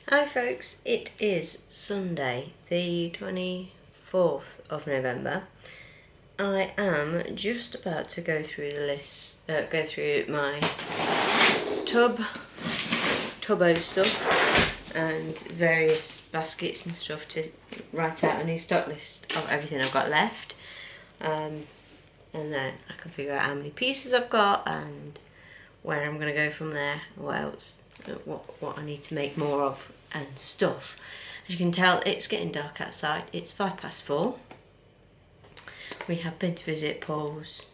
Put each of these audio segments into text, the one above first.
Hi folks, it is Sunday the 24th of November. I am just about to go through the list, go through my tubbo stuff and various baskets and stuff to write out a new stock list of everything I've got left. And then I can figure out how many pieces I've got and where I'm going to go from there, what else, what I need to make more of and stuff. As you can tell, it's getting dark outside. It's 4:05. We have been to visit Paul's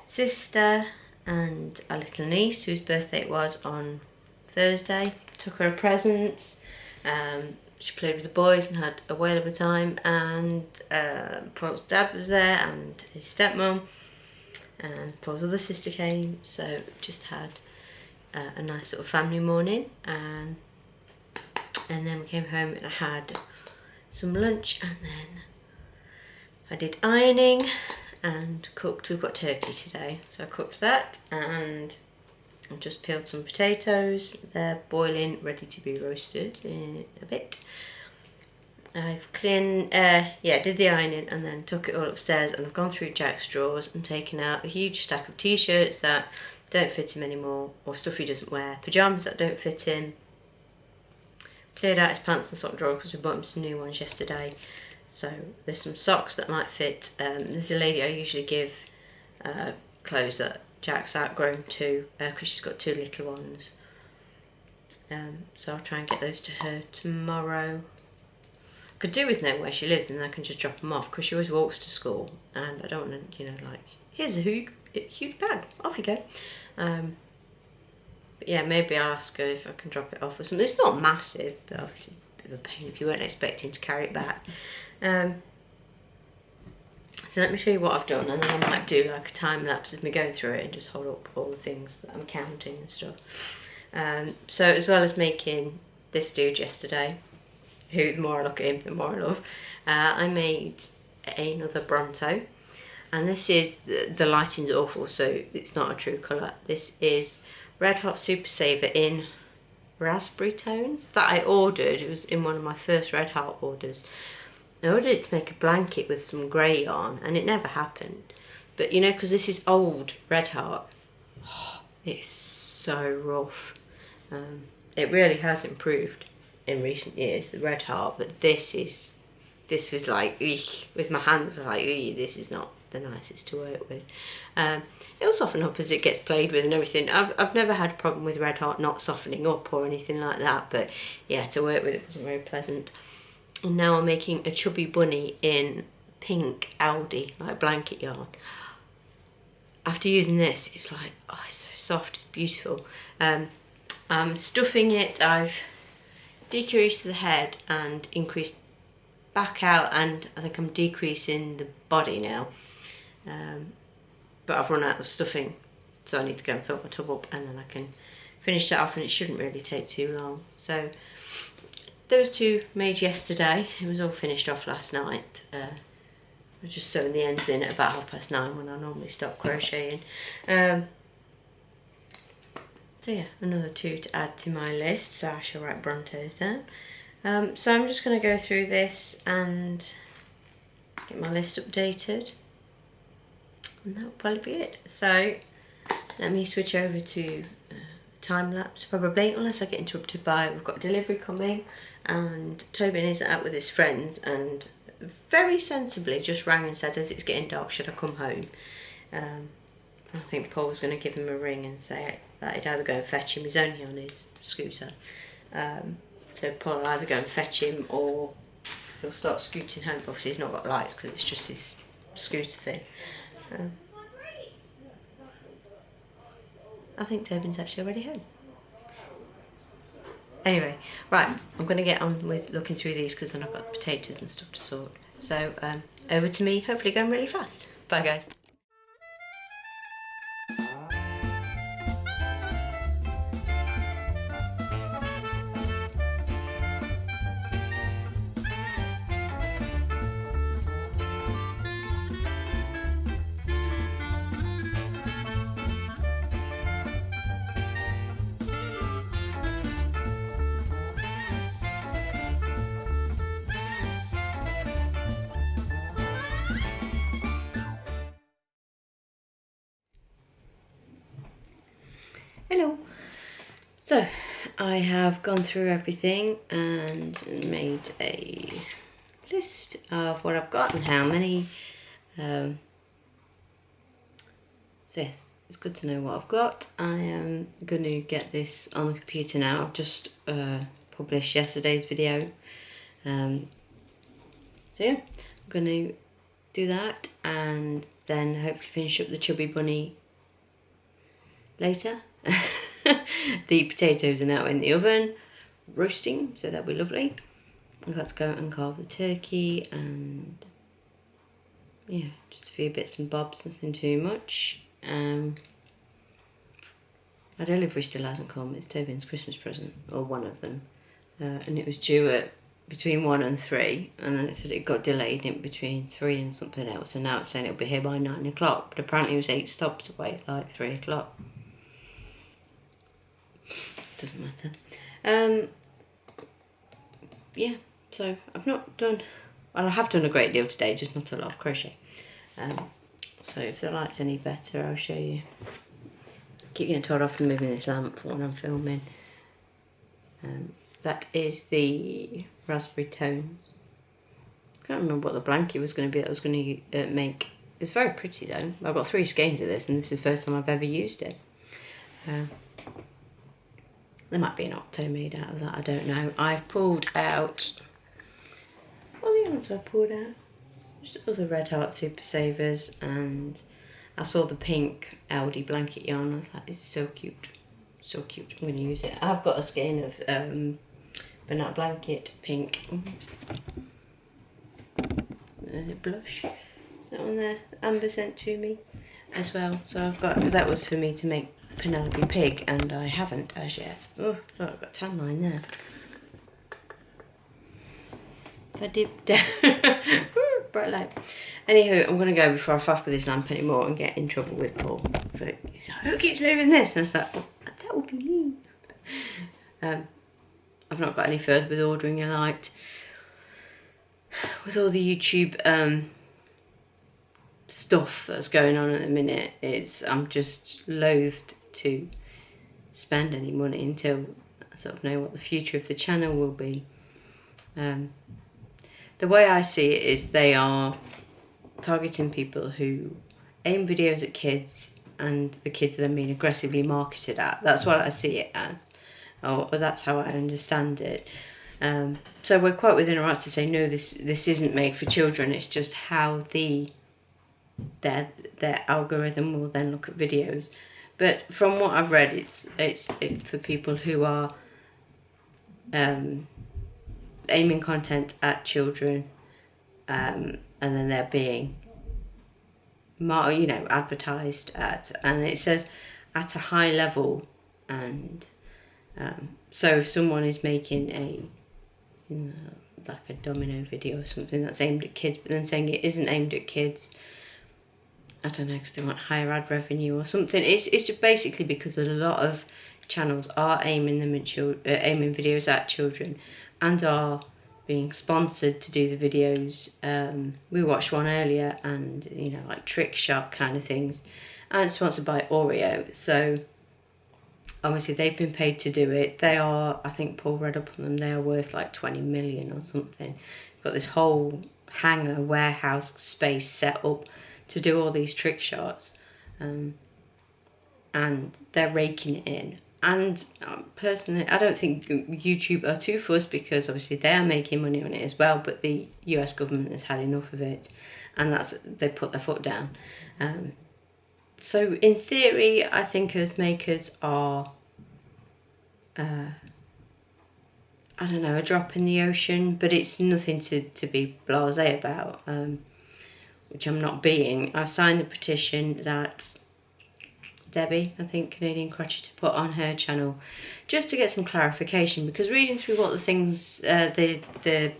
sister and our little niece, whose birthday it was on Thursday. Took her presents. She played with the boys and had a whale of a time, and Paul's dad was there and his stepmom, and Paul's other sister came, so just had a nice sort of family morning, and then we came home and I had some lunch, and then I did ironing and cooked. We've got turkey today, so I cooked that, and I just peeled some potatoes. They're boiling, ready to be roasted in a bit. I've did the ironing and then took it all upstairs, and I've gone through Jack's drawers and taken out a huge stack of t-shirts that don't fit him anymore, or stuff he doesn't wear, pyjamas that don't fit him. Cleared out his pants and sock drawer because we bought him some new ones yesterday. So there's some socks that might fit. There's a lady I usually give clothes that Jack's outgrown to, because she's got two little ones. So I'll try and get those to her tomorrow. Could do with knowing where she lives, and then I can just drop them off, because she always walks to school, and I don't want to, like, here's a huge bag, off you go. But yeah, maybe I'll ask her if I can drop it off or something. It's not massive, but obviously a bit of a pain if you weren't expecting to carry it back. So let me show you what I've done, and then I might do like a time lapse of me going through it and just hold up all the things that I'm counting and stuff. So as well as making this dude yesterday, who the more I look at him, the more I love, I made another Bronto. And this is, the lighting's awful, so it's not a true colour. This is Red Hot Super Saver in raspberry tones that I ordered. It was in one of my first Red Hot orders. I ordered it to make a blanket with some grey on, and it never happened. But you know, because this is old Red Hot, it's so rough. It really has improved in recent years, the Red Hot, but this was like, with my hands, like, this is not the nicest to work with. It'll soften up as it gets played with and everything. I've never had a problem with Red Hot not softening up or anything like that, but yeah, to work with it wasn't very pleasant. And now I'm making a chubby bunny in pink Aldi, like blanket yarn. After using this, it's like, oh, it's so soft, it's beautiful. I'm stuffing it. I've decreased the head and increased back out, and I think I'm decreasing the body now. But I've run out of stuffing, so I need to go and fill my tub up, and then I can finish that off, and it shouldn't really take too long. So those two made yesterday. It was all finished off last night. I was just sewing the ends in at about 9:30 when I normally stop crocheting. So yeah, another two to add to my list, so I shall write Brontos down. So I'm just going to go through this and get my list updated, and that'll probably be it. So let me switch over to time lapse probably, unless I get interrupted by, we've got delivery coming, and Tobin is out with his friends, and very sensibly just rang and said, as it's getting dark, should I come home? I think Paul was going to give him a ring and say that he'd either go and fetch him. He's only on his scooter. So Paul will either go and fetch him, or he'll start scooting home. Obviously he's not got lights because it's just his scooter thing. I think Tobin's actually already home. Anyway, right, I'm going to get on with looking through these, because then I've got potatoes and stuff to sort. So over to me, hopefully going really fast. Bye guys. Hello. So, I have gone through everything and made a list of what I've got and how many. So yes, it's good to know what I've got. I am going to get this on the computer now. I've just published yesterday's video. So yeah, I'm going to do that and then hopefully finish up the chubby bunny later. The potatoes are now in the oven roasting, so that'll be lovely. I've got to go and carve the turkey and yeah, just a few bits and bobs, nothing too much. My delivery still hasn't come. It's Tobin's Christmas present, or one of them, and it was due at between 1 and 3, and then it said it got delayed in between 3 and something else, and now it's saying it'll be here by 9 o'clock, but apparently it was 8 stops away, like 3 o'clock. Doesn't matter. Yeah, so I've not done, well, I have done a great deal today, just not a lot of crochet. So if the light's any better, I'll show you. I keep getting told off for moving this lamp when I'm filming. That is the Raspberry Tones. I can't remember what the blanket was going to be that I was going to make. It's very pretty though. I've got 3 skeins of this and this is the first time I've ever used it. There might be an octo made out of that, I don't know. I've pulled out, what are the ones I've pulled out? Just other Red Heart Super Savers, and I saw the pink Aldi blanket yarn. I was like, it's so cute. So cute. I'm going to use it. I've got a skein of banana blanket pink. Blush. That one there. Amber sent to me as well. So I've got, that was for me to make Penelope Pig, and I haven't as yet. Oh, look, I've got a tan line there. If I dip down. Bright light. Anywho, I'm going to go before I faff with this lamp anymore and get in trouble with Paul. He's like, who keeps moving this? And I thought, oh, that would be me. I've not got any further with ordering a light. With all the YouTube stuff that's going on at the minute, I'm just loathed to spend any money until I sort of know what the future of the channel will be. The way I see it is they are targeting people who aim videos at kids and the kids are then being aggressively marketed at. That's what I see it as, or that's how I understand it. So we're quite within our rights to say, no, this isn't made for children. It's just how their algorithm will then look at videos. But from what I've read, it's for people who are aiming content at children, and then they're being, advertised at, and it says at a high level, and so if someone is making a, like a domino video or something that's aimed at kids, but then saying it isn't aimed at kids, I don't know, because they want higher ad revenue or something. It's just basically because a lot of channels are aiming them at aiming videos at children, and are being sponsored to do the videos. We watched one earlier, and like trick shot kind of things, and it's sponsored by Oreo. So obviously they've been paid to do it. They are, I think Paul read up on them, they are worth like 20 million or something. Got this whole hangar warehouse space set up to do all these trick shots, and they're raking it in. And personally, I don't think YouTube are too fussed, because obviously they are making money on it as well, but the US government has had enough of it, and they put their foot down. So in theory, I think as makers are, I don't know, a drop in the ocean, but it's nothing to be blasé about, which I'm not being. I've signed the petition that Debbie, I think, Canadian Crochet, to put on her channel, just to get some clarification, because reading through what the things the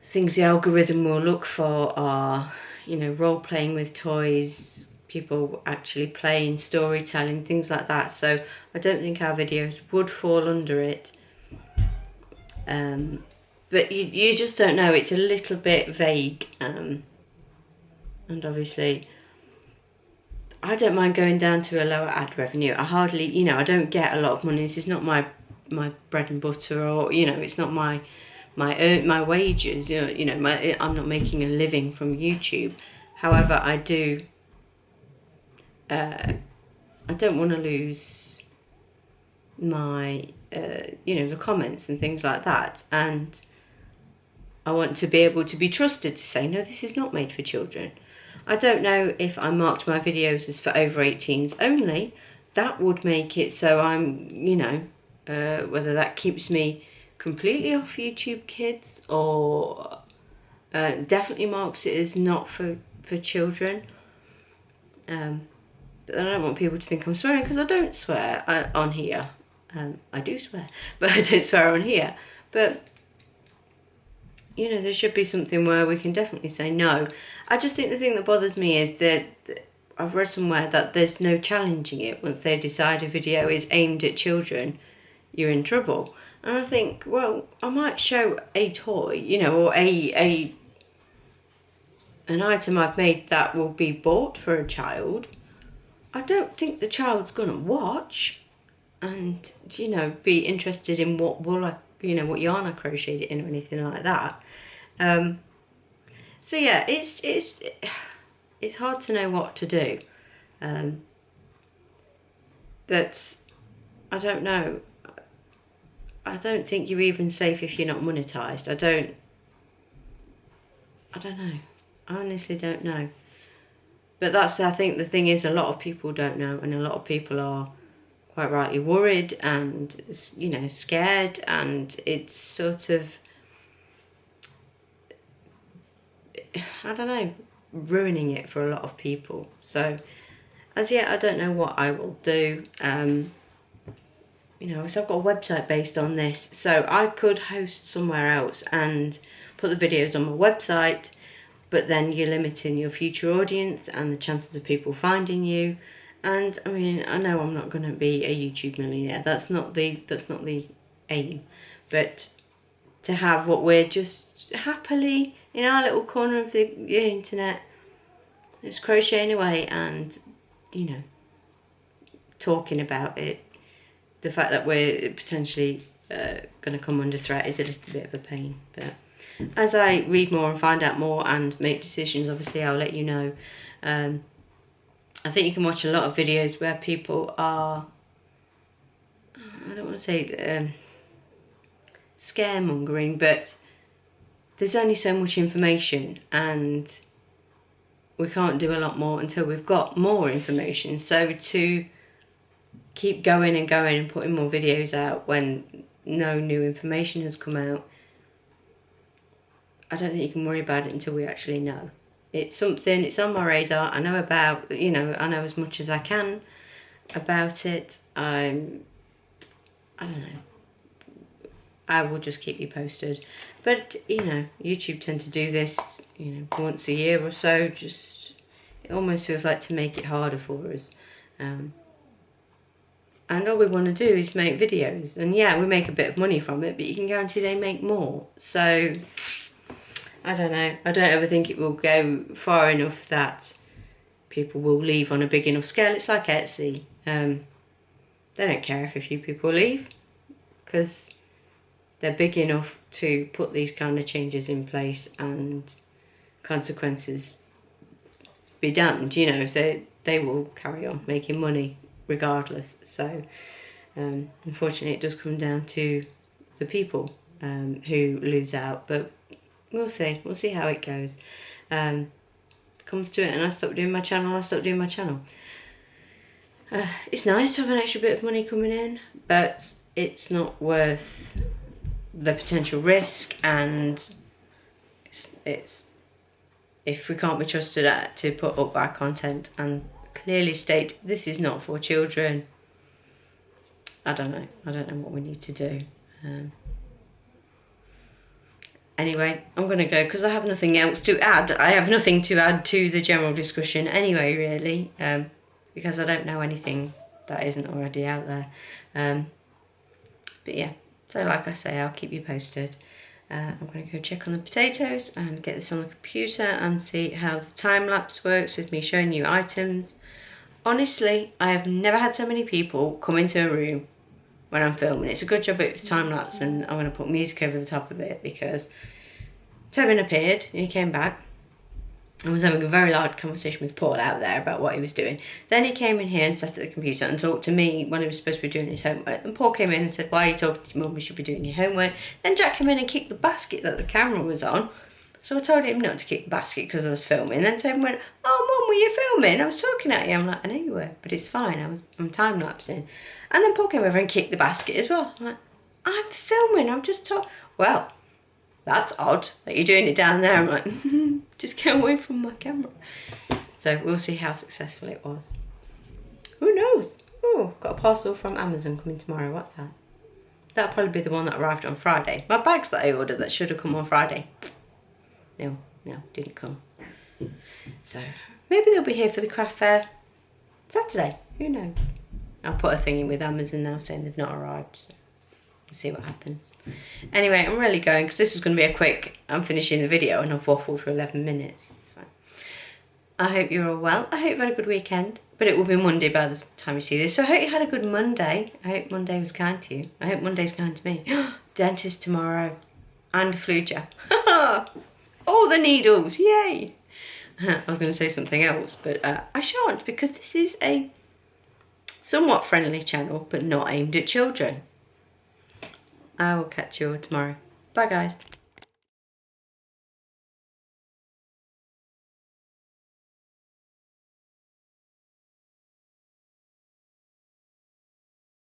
things the algorithm will look for are, role playing with toys, people actually playing, storytelling, things like that. So I don't think our videos would fall under it. But you just don't know. It's a little bit vague, and obviously I don't mind going down to a lower ad revenue. I hardly, you know, I don't get a lot of money. This is not my bread and butter, or, you know, it's not my wages. You know, I'm not making a living from YouTube. However, I do. I don't want to lose my, you know, the comments and things like that, and I want to be able to be trusted to say, no, this is not made for children. I don't know if I marked my videos as for over 18s only. That would make it so I'm, you know, whether that keeps me completely off YouTube Kids, or definitely marks it as not for children. But I don't want people to think I'm swearing, because I don't swear on here. I do swear, but I don't swear on here. But, you know, there should be something where we can definitely say no. I just think the thing that bothers me is that I've read somewhere that there's no challenging it. Once they decide a video is aimed at children, you're in trouble. And I think, well, I might show a toy, you know, or an item I've made that will be bought for a child. I don't think the child's gonna watch and, you know, be interested in what yarn I crocheted in or anything like that. So yeah, it's hard to know what to do. But I don't know. I don't think you're even safe if you're not monetized. I don't know. I honestly don't know. But that's, I think the thing is, a lot of people don't know, and a lot of people are quite rightly worried and, you know, scared, and it's sort of, I don't know, ruining it for a lot of people. So as yet, I don't know what I will do. You know, so I've got a website based on this, so I could host somewhere else and put the videos on my website, but then you're limiting your future audience and the chances of people finding you. And I mean, I know I'm not going to be a YouTube millionaire. That's not the aim. But to have what we're just happily in our little corner of the internet, just crocheting away and, you know, talking about it. The fact that we're potentially going to come under threat is a little bit of a pain. But as I read more and find out more and make decisions, obviously I'll let you know. I think you can watch a lot of videos where people are, I don't want to say scaremongering, but there's only so much information, and we can't do a lot more until we've got more information. So to keep going and going and putting more videos out when no new information has come out, I don't think you can worry about it until we actually know. It's something, it's on my radar. I know about, you know, I know as much as I can about it. I don't know. I will just keep you posted. But, you know, YouTube tend to do this, you know, once a year or so. Just, it almost feels like to make it harder for us. And all we want to do is make videos. And yeah, we make a bit of money from it, but you can guarantee they make more. So I don't know. I don't ever think it will go far enough that people will leave on a big enough scale. It's like Etsy. They don't care if a few people leave, because they're big enough to put these kind of changes in place and consequences be damned. You know, they will carry on making money regardless. So unfortunately, it does come down to the people who lose out. But we'll see. We'll see how it goes. Comes to it and I stop doing my channel, It's nice to have an extra bit of money coming in, but it's not worth the potential risk, and it's if we can't be trusted to put up our content and clearly state this is not for children, I don't know what we need to do. Anyway, I'm going to go because I have nothing else to add. I have nothing to add to the general discussion anyway, really, because I don't know anything that isn't already out there. But yeah, so like I say, I'll keep you posted. I'm going to go check on the potatoes and get this on the computer and see how the time lapse works with me showing you items. Honestly, I have never had so many people come into a room when I'm filming. It's a good job it was time lapse, and I'm going to put music over the top of it because Tobin appeared, he came back and was having a very loud conversation with Paul out there about what he was doing. Then he came in here and sat at the computer and talked to me when he was supposed to be doing his homework. And Paul came in and said, why are you talking to your mum? You should be doing your homework. Then Jack came in and kicked the basket that the camera was on. So I told him not to kick the basket because I was filming. Then Tobin went, oh Mum, were you filming? I was talking at you. I'm like, I know you were, but it's fine. I'm time lapsing. And then Paul came over and kicked the basket as well. I'm like, I'm filming. I'm just talking. Well, that's odd that you're doing it down there. I'm like, just get away from my camera. So we'll see how successful it was. Who knows? Oh, got a parcel from Amazon coming tomorrow. What's that? That'll probably be the one that arrived on Friday. My bags that I ordered that should have come on Friday. No, didn't come. So maybe they'll be here for the craft fair Saturday. Who knows? I'll put a thing in with Amazon now saying they've not arrived. So we'll see what happens. Anyway, I'm really going because this was going to be a quick, I'm finishing the video and I've waffled for 11 minutes. So I hope you're all well. I hope you've had a good weekend. But it will be Monday by the time you see this. So I hope you had a good Monday. I hope Monday was kind to you. I hope Monday's kind to me. Dentist tomorrow. And a flu jab. All the needles, yay! I was going to say something else, but I shan't because this is a somewhat friendly channel, but not aimed at children. I will catch you all tomorrow. Bye guys.